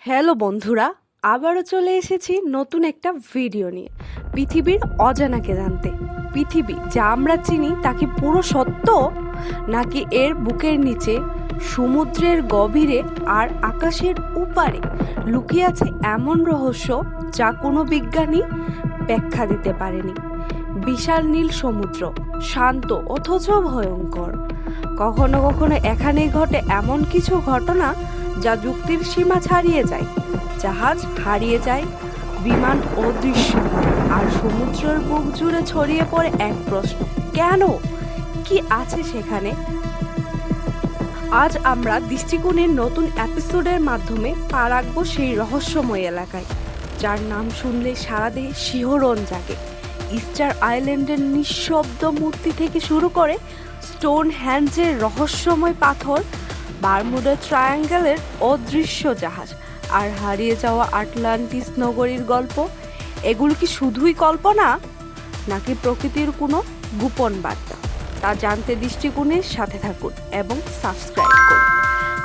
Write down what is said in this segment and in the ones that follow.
Hello বন্ধুরা, আবারও চলে এসেছি নতুন একটা ভিডিও নিয়ে। পৃথিবীর অজানাকে জানতে। পৃথিবী যা আমরা চিনি তা কি পুরো সত্য, নাকি এর বুকের নিচে, সমুদ্রের গভীরে আর আকাশের উপারে লুকিয়ে আছে এমন রহস্য যা কোনো বিজ্ঞানী ব্যাখ্যা দিতে পারেনি। বিশাল নীল সমুদ্র, শান্ত অথচ ভয়ঙ্কর। কখনো কখনো এখানেই ঘটে এমন কিছু ঘটনা যা যুক্তির সীমা ছাড়িয়ে যায়। জাহাজ হারিয়ে যায়, বিমান অদৃশ্য, আর সমুদ্রের বুক জুড়ে ছড়িয়ে পড়ে এক প্রশ্ন: কেন? কি আছে সেখানে? আজ আমরা দৃষ্টিকোণের নতুন এপিসোডের মাধ্যমে পা রাখবো সেই রহস্যময় এলাকায়, যার নাম শুনলে সারা দেহে শিহরণ জাগে। ইস্টার আইল্যান্ডের নিঃশব্দ মূর্তি থেকে শুরু করে স্টোন হ্যাঞ্জের রহস্যময় পাথর, বারমুডা ট্রায়াঙ্গেলের অদৃশ্য জাহাজ, আর হারিয়ে যাওয়া আটলান্টিস নগরীর গল্প, এগুলো কি শুধুই কল্পনা, নাকি প্রকৃতির কোনো গোপন বার্তা? তা জানতে দৃষ্টিকোণের সাথে থাকুন এবং সাবস্ক্রাইব করুন।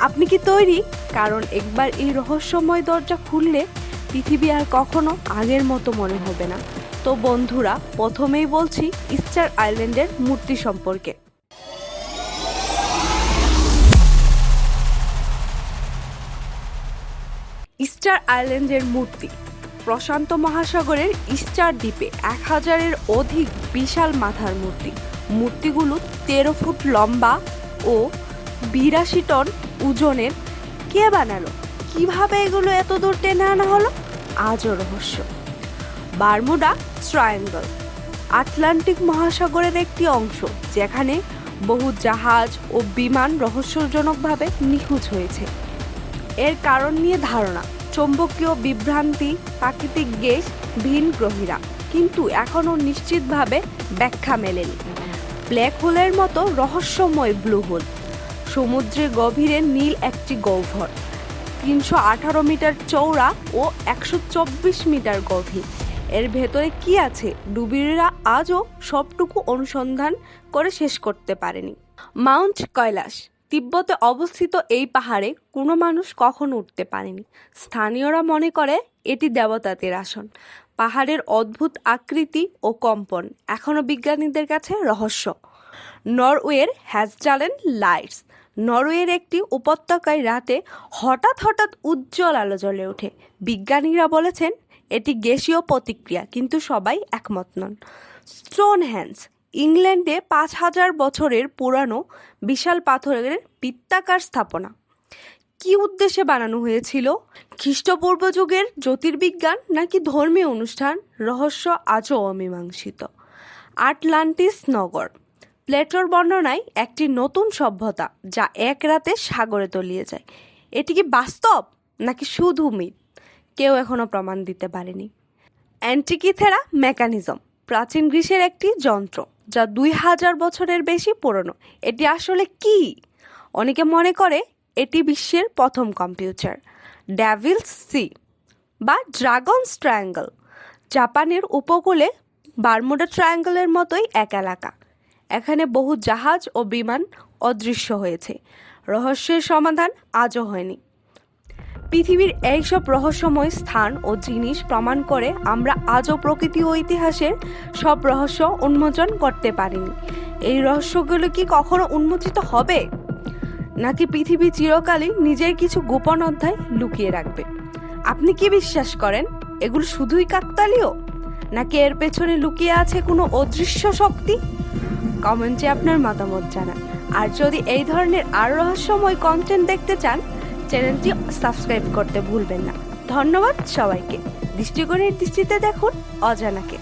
আপনি কি তৈরি? কারণ একবার এই রহস্যময় দরজা খুললে পৃথিবী আর কখনো আগের মতো মনে হবে না। তো বন্ধুরা, প্রথমেই বলছি ইস্টার আইল্যান্ডের মূর্তি সম্পর্কে। ইস্টার আইল্যান্ডের মূর্তি প্রশান্ত মহাসাগরের ইস্টার দ্বীপে 1000-এর অধিক বিশাল মাথার মূর্তি। মূর্তিগুলো 13 ফুট লম্বা ও 82 টন ওজনের। কে বানালো? কিভাবে এগুলো এত দূর টেনে আনা হলো? আজও রহস্য। বারমুডা ট্রায়াঙ্গল আটলান্টিক মহাসাগরের একটি অংশ, যেখানে বহু জাহাজ ও বিমান রহস্যজনকভাবে নিখোঁজ হয়েছে। এর কারণ নিয়ে ধারণা: চৌম্বকীয় বিভ্রান্তি, প্রাকৃতিক গ্যাস, ভিন গ্রহীরা, কিন্তু এখনও নিশ্চিতভাবে ব্যাখ্যা মেলেনি। ব্ল্যাক হোলের মতো রহস্যময় ব্লু হোল, সমুদ্রের গভীরে নীল একটি গহ্বর, 318 মিটার চওড়া ও 124 মিটার গভীর। এর ভেতরে কি আছে ডুবিরা আজও সবটুকু অনুসন্ধান করে শেষ করতে পারেনি। মাউন্ট কৈলাস তিব্বতে অবস্থিত এই পাহাড়ে কোনো মানুষ কখনো উঠতে পারেনি। স্থানীয়রা মনে করে এটি দেবতাদের আসন। পাহাড়ের অদ্ভুত আকৃতি ও কম্পন এখনও বিজ্ঞানীদের কাছে রহস্য। নরওয়ের হ্যাজডালেন লাইটস নরওয়ের একটি উপত্যকায় রাতে হঠাৎ হঠাৎ উজ্জ্বল আলো জ্বলে ওঠে। বিজ্ঞানীরা বলেছেন এটি গ্যাসীয় প্রতিক্রিয়া, কিন্তু সবাই একমত নন। স্টোনহেঞ্জ ইংল্যান্ডে 5000 বছরের পুরানো বিশাল পাথরের বৃত্তাকার স্থাপনা। কি উদ্দেশ্যে বানানো হয়েছিল? খ্রিস্টপূর্ব যুগের জ্যোতির্বিজ্ঞান নাকি ধর্মীয় অনুষ্ঠান? রহস্য আজও অমীমাংসিত। আটলান্টিস নগর প্লেটোর বর্ণনায় একটি নতুন সভ্যতা যা এক রাতে সাগরে তলিয়ে যায়। এটি কি বাস্তব নাকি শুধু মিথ? কেউ এখনো প্রমাণ দিতে পারেনি। অ্যান্টিকিথেরা মেকানিজম প্রাচীন গ্রিসের একটি যন্ত্র যা 2000 বছরের বেশি পুরনো। এটি আসলে কি? অনেকে মনে করে এটি বিশ্বের প্রথম কম্পিউটার। ডেভিলস সি বা ড্রাগনস ট্রায়াঙ্গল জাপানের উপকূলে বারমুডা ট্রায়াঙ্গলের মতোই এক এলাকা। এখানে বহু জাহাজ ও বিমান অদৃশ্য হয়েছে। রহস্যের সমাধান আজও হয়নি। পৃথিবীর এইসব রহস্যময় স্থান ও জিনিস প্রমাণ করে আমরা আজও প্রকৃতি ও ইতিহাসের সব রহস্য উন্মোচন করতে পারিনি। এই রহস্যগুলো কি কখনো উন্মোচিত হবে, নাকি পৃথিবী চিরকালই নিজের কিছু গোপন অধ্যায় লুকিয়ে রাখবে? আপনি কি বিশ্বাস করেন এগুলো শুধুই কাকতালীয়, নাকি এর পেছনে লুকিয়ে আছে কোনো অদৃশ্য শক্তি? কমেন্টে আপনার মতামত জানান। আর যদি এই ধরনের আরও রহস্যময় কন্টেন্ট দেখতে চান, চ্যানেলটি সাবস্ক্রাইব করতে ভুলবেন না। ধন্যবাদ সবাইকে। দৃষ্টিকোণের দৃষ্টিতে দেখুন অজানাকে।